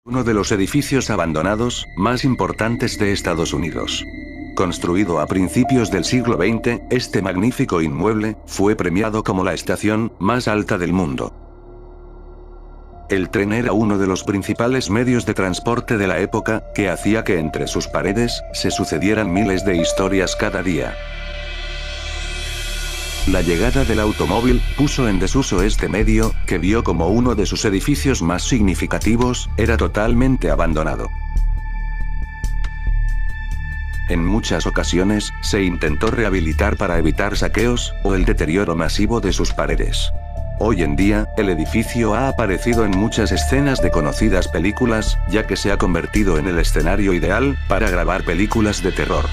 Uno de los edificios abandonados más importantes de Estados Unidos. Construido a principios del siglo XX, este magnífico inmueble fue premiado como la estación más alta del mundo. El tren era uno de los principales medios de transporte de la época, que hacía que entre sus paredes se sucedieran miles de historias cada día. La llegada del automóvil puso en desuso este medio, que vio como uno de sus edificios más significativos era totalmente abandonado. En muchas ocasiones, se intentó rehabilitar para evitar saqueos o el deterioro masivo de sus paredes. Hoy en día, el edificio ha aparecido en muchas escenas de conocidas películas, ya que se ha convertido en el escenario ideal para grabar películas de terror.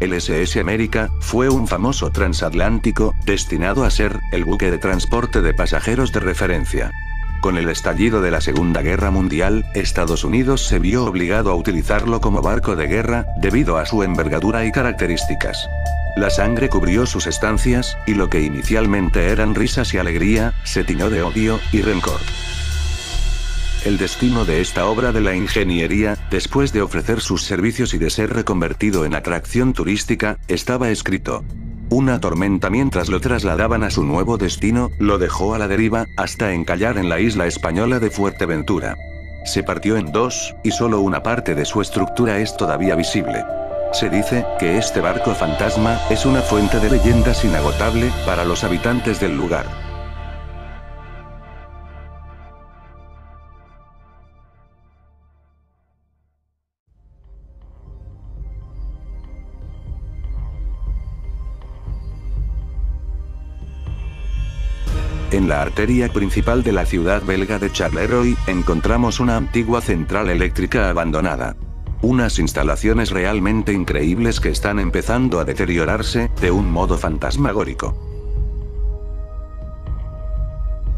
El SS América fue un famoso transatlántico, destinado a ser el buque de transporte de pasajeros de referencia. Con el estallido de la Segunda Guerra Mundial, Estados Unidos se vio obligado a utilizarlo como barco de guerra, debido a su envergadura y características. La sangre cubrió sus estancias, y lo que inicialmente eran risas y alegría, se tiñó de odio y rencor. El destino de esta obra de la ingeniería, después de ofrecer sus servicios y de ser reconvertido en atracción turística, estaba escrito. Una tormenta mientras lo trasladaban a su nuevo destino, lo dejó a la deriva, hasta encallar en la isla española de Fuerteventura. Se partió en dos, y solo una parte de su estructura es todavía visible. Se dice que este barco fantasma es una fuente de leyendas inagotable para los habitantes del lugar. En la arteria principal de la ciudad belga de Charleroi, encontramos una antigua central eléctrica abandonada. Unas instalaciones realmente increíbles que están empezando a deteriorarse de un modo fantasmagórico.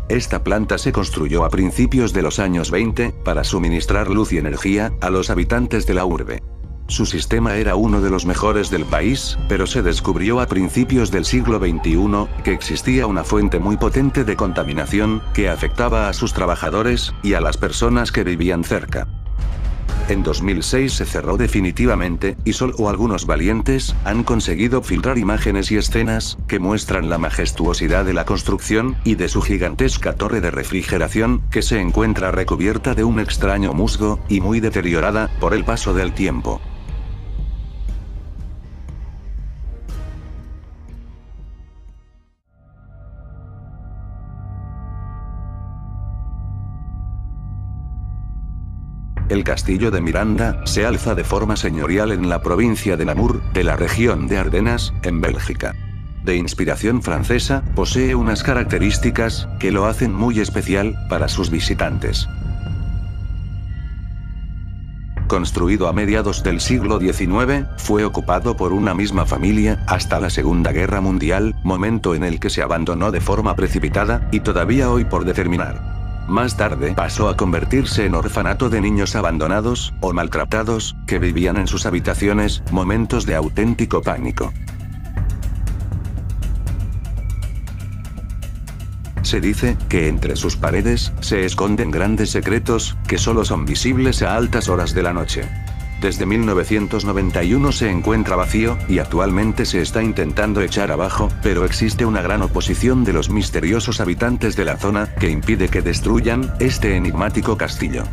Esta planta se construyó a principios de los años 20, para suministrar luz y energía a los habitantes de la urbe. Su sistema era uno de los mejores del país, pero se descubrió a principios del siglo XXI, que existía una fuente muy potente de contaminación, que afectaba a sus trabajadores, y a las personas que vivían cerca. En 2006 se cerró definitivamente, y solo algunos valientes han conseguido filtrar imágenes y escenas que muestran la majestuosidad de la construcción, y de su gigantesca torre de refrigeración, que se encuentra recubierta de un extraño musgo, y muy deteriorada por el paso del tiempo. El castillo de Miranda se alza de forma señorial en la provincia de Namur, de la región de Ardenas, en Bélgica. De inspiración francesa, posee unas características que lo hacen muy especial para sus visitantes. Construido a mediados del siglo XIX, fue ocupado por una misma familia hasta la Segunda Guerra Mundial, momento en el que se abandonó de forma precipitada, y todavía hoy por determinar. Más tarde pasó a convertirse en orfanato de niños abandonados o maltratados, que vivían en sus habitaciones, momentos de auténtico pánico. Se dice que entre sus paredes se esconden grandes secretos, que solo son visibles a altas horas de la noche. Desde 1991 se encuentra vacío, y actualmente se está intentando echar abajo, pero existe una gran oposición de los misteriosos habitantes de la zona, que impide que destruyan este enigmático castillo.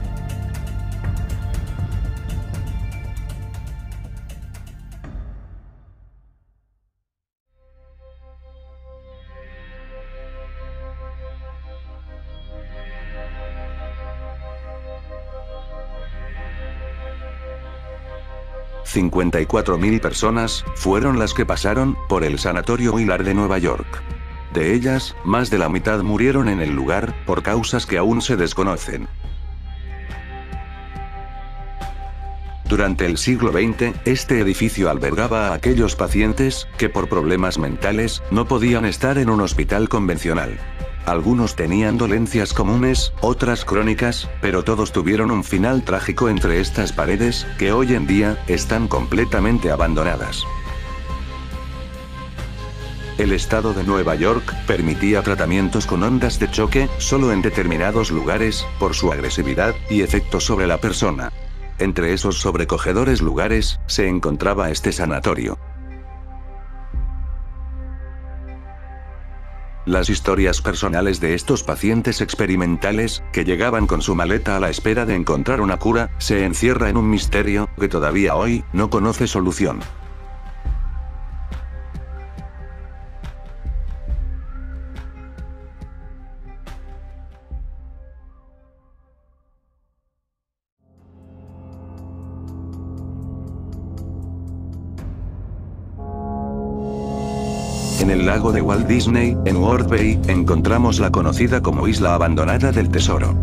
$54.000 personas fueron las que pasaron por el Sanatorio Willard de Nueva York. De ellas, más de la mitad murieron en el lugar, por causas que aún se desconocen. Durante el siglo XX, este edificio albergaba a aquellos pacientes que por problemas mentales no podían estar en un hospital convencional. Algunos tenían dolencias comunes, otras crónicas, pero todos tuvieron un final trágico entre estas paredes, que hoy en día están completamente abandonadas. El estado de Nueva York permitía tratamientos con ondas de choque solo en determinados lugares, por su agresividad y efecto sobre la persona. Entre esos sobrecogedores lugares, se encontraba este sanatorio. Las historias personales de estos pacientes experimentales, que llegaban con su maleta a la espera de encontrar una cura, se encierra en un misterio que todavía hoy no conoce solución. En el lago de Walt Disney, en Ward Bay, encontramos la conocida como Isla Abandonada del Tesoro.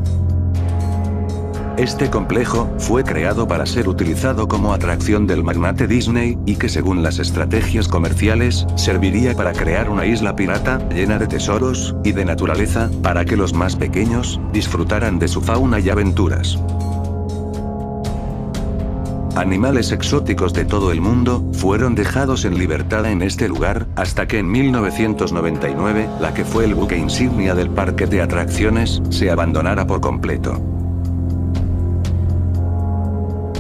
Este complejo fue creado para ser utilizado como atracción del magnate Disney, y que según las estrategias comerciales, serviría para crear una isla pirata, llena de tesoros y de naturaleza, para que los más pequeños disfrutaran de su fauna y aventuras. Animales exóticos de todo el mundo fueron dejados en libertad en este lugar, hasta que en 1999, la que fue el buque insignia del parque de atracciones, se abandonara por completo.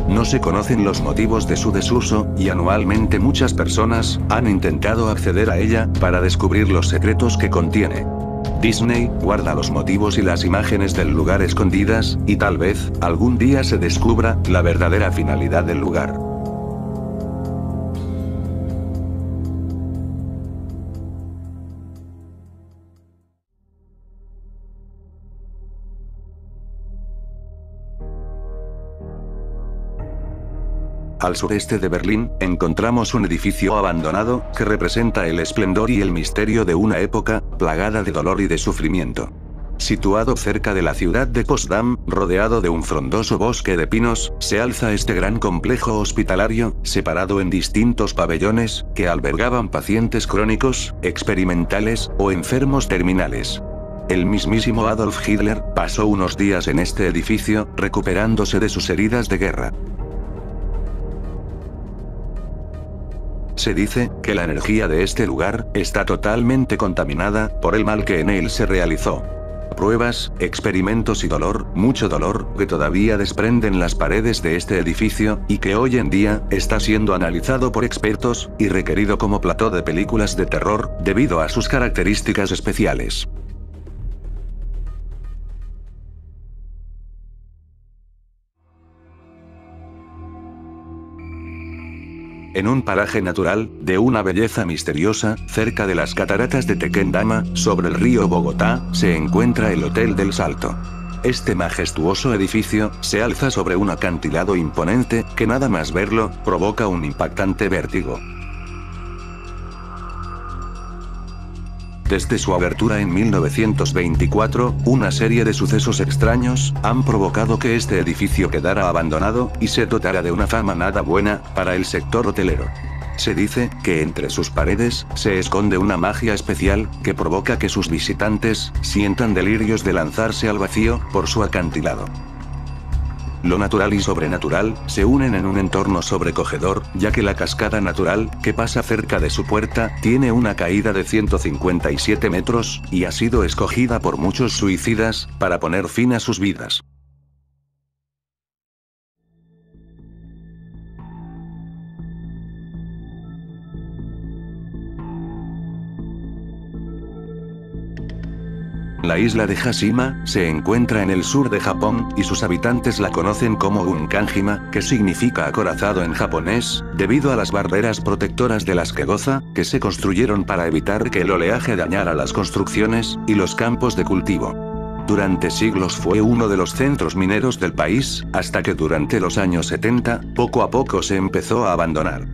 No se conocen los motivos de su desuso, y anualmente muchas personas han intentado acceder a ella para descubrir los secretos que contiene. Disney guarda los motivos y las imágenes del lugar escondidas, y tal vez algún día se descubra la verdadera finalidad del lugar. Al sureste de Berlín, encontramos un edificio abandonado, que representa el esplendor y el misterio de una época plagada de dolor y de sufrimiento. Situado cerca de la ciudad de Potsdam, rodeado de un frondoso bosque de pinos, se alza este gran complejo hospitalario, separado en distintos pabellones, que albergaban pacientes crónicos, experimentales o enfermos terminales. El mismísimo Adolf Hitler pasó unos días en este edificio, recuperándose de sus heridas de guerra. Se dice que la energía de este lugar está totalmente contaminada por el mal que en él se realizó. Pruebas, experimentos y mucho dolor, que todavía desprenden las paredes de este edificio, y que hoy en día está siendo analizado por expertos y requerido como plató de películas de terror, debido a sus características especiales. En un paraje natural, de una belleza misteriosa, cerca de las cataratas de Tequendama, sobre el río Bogotá, se encuentra el Hotel del Salto. Este majestuoso edificio se alza sobre un acantilado imponente, que nada más verlo, provoca un impactante vértigo. Desde su abertura en 1924, una serie de sucesos extraños han provocado que este edificio quedara abandonado y se dotara de una fama nada buena para el sector hotelero. Se dice que entre sus paredes se esconde una magia especial que provoca que sus visitantes sientan delirios de lanzarse al vacío por su acantilado. Lo natural y sobrenatural se unen en un entorno sobrecogedor, ya que la cascada natural, que pasa cerca de su puerta, tiene una caída de 157 metros, y ha sido escogida por muchos suicidas, para poner fin a sus vidas. La isla de Hashima se encuentra en el sur de Japón, y sus habitantes la conocen como Gunkanjima, que significa acorazado en japonés, debido a las barreras protectoras de las que goza, que se construyeron para evitar que el oleaje dañara las construcciones y los campos de cultivo. Durante siglos fue uno de los centros mineros del país, hasta que durante los años 70, poco a poco se empezó a abandonar.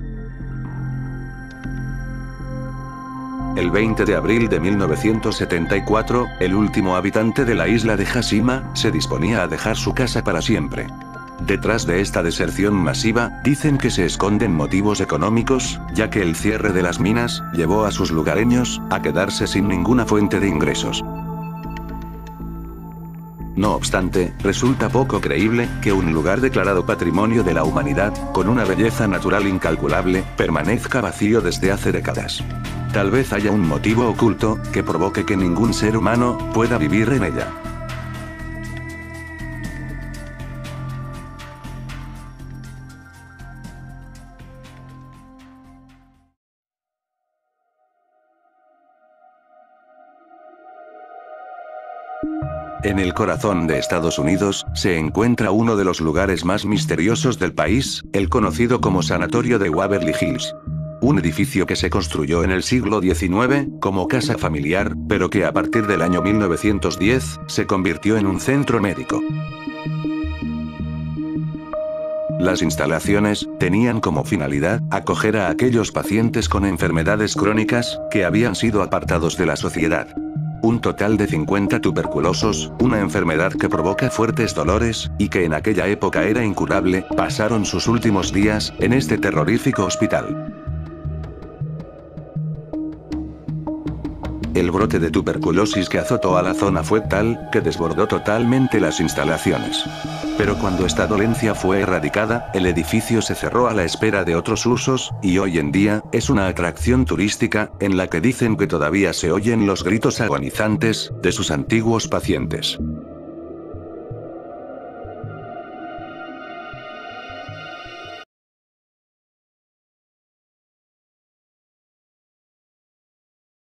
El 20 de abril de 1974, el último habitante de la isla de Hashima se disponía a dejar su casa para siempre. Detrás de esta deserción masiva, dicen que se esconden motivos económicos, ya que el cierre de las minas llevó a sus lugareños a quedarse sin ninguna fuente de ingresos. No obstante, resulta poco creíble que un lugar declarado Patrimonio de la Humanidad, con una belleza natural incalculable, permanezca vacío desde hace décadas. Tal vez haya un motivo oculto, que provoque que ningún ser humano pueda vivir en ella. En el corazón de Estados Unidos, se encuentra uno de los lugares más misteriosos del país, el conocido como Sanatorio de Waverly Hills. Un edificio que se construyó en el siglo XIX, como casa familiar, pero que a partir del año 1910, se convirtió en un centro médico. Las instalaciones tenían como finalidad acoger a aquellos pacientes con enfermedades crónicas, que habían sido apartados de la sociedad. Un total de 50 tuberculosos, una enfermedad que provoca fuertes dolores, y que en aquella época era incurable, pasaron sus últimos días en este terrorífico hospital. El brote de tuberculosis que azotó a la zona fue tal, que desbordó totalmente las instalaciones. Pero cuando esta dolencia fue erradicada, el edificio se cerró a la espera de otros usos, y hoy en día, es una atracción turística, en la que dicen que todavía se oyen los gritos agonizantes de sus antiguos pacientes.